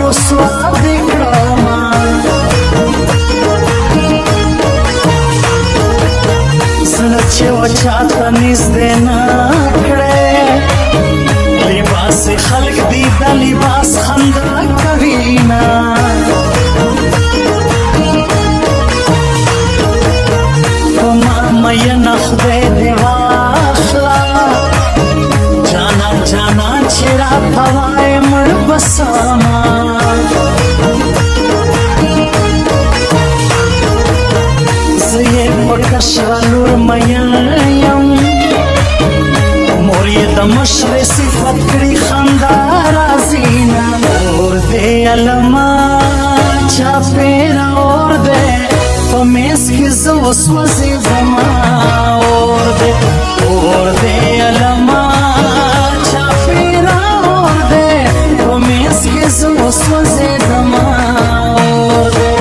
رسوا دې کړمه زړه چې و چاته نږدې نه کړې لباس خلق دي د لباس خندا کوي نه په ما مینه خدای دې واخله جانان جانان چې راته وایې مړ به سمه زه یې په کشره لور مین یم مور یې د مشرې صفت کړي خندا راځي نه اور دې علما چاپېره اور دې په میز کې زه وسوځېدمه اور دې علما چاپېره اور دې په میز کې زه وسوځېدمه اور دې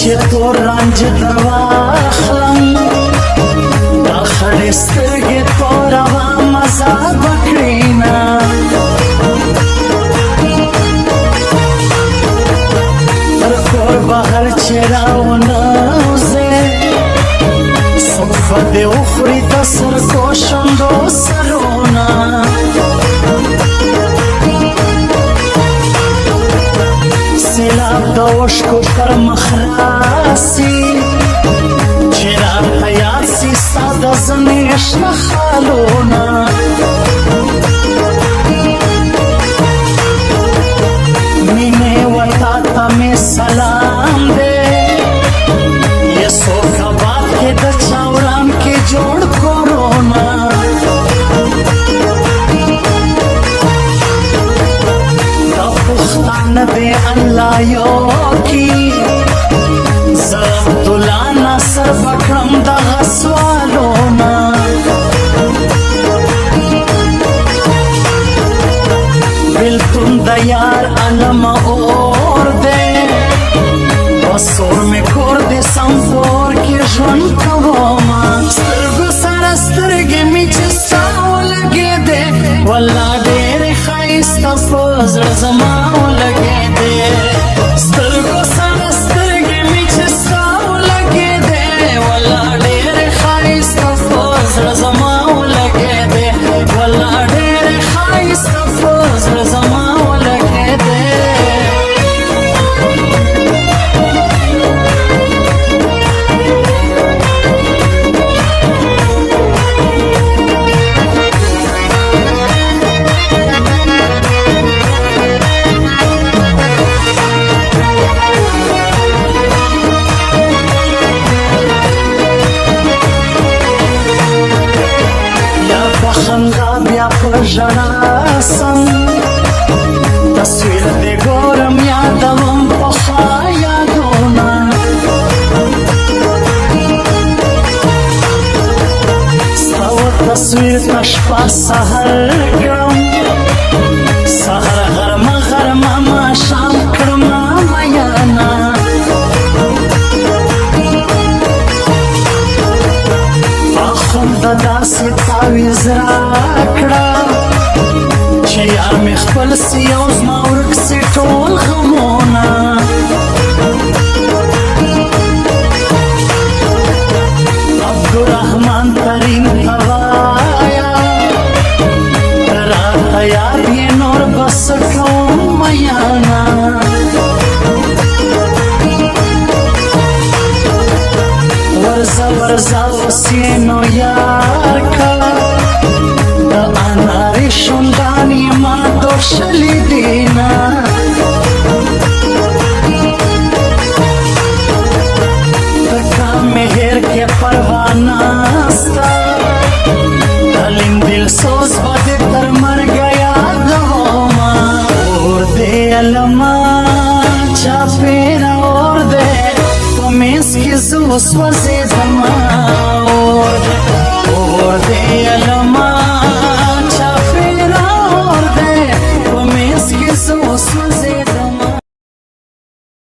چې تور رنج در واخلم دا خړې سترګې توروه مزه به کړي نه تر کور بهر چې راونوځې څوک به دې وخوري د سرکو شونډو سرونه سیلاب د اوښکو پر مخ راسي چې راته یاد سي ستا د زنې شنه خالونه مینې وطا ته مې سلام دی یسو کباب کې د چاورام کې جوړ کورونه نبی اللہ یو کی زرد دلانا سر بکرم دا غسوالونا بلتون دا یار علم اور دے بسور میں کور دے سمفور کی جون کوما سترگو سارا سترگی می چساو لگے دے واللہ دیر خائستا فوزر زماو لگے دے سترگو سارا سترگی می چساو لگے دے واللہ دیر خائستا فوزر زماو لگے دے واللہ دیر خائستا فوزر زماو لگے دے ژړا سم تصویر دې ګورم یادوم پخوا یادونه ستا و تصویر ته شپه سحر کړم سحر غرمه غرمه ماښام کړمه میانه اخونده داسې تعویض راکړه چې یار مې خپل سي او زما ورک سي ټول غمونه عبدالرحمن ترین ته وایه راته یاد یې نور بس کوم میانه ورځه ورځه اوس یې نو یار که د انارې شونډانې ما دوشلې دینه تکه مهر کې پروانه ستا دلین دل سوز به دې تر مرګه یادومه اور دې علما چاپې مینس کی زو سوځېدمه اور دې علم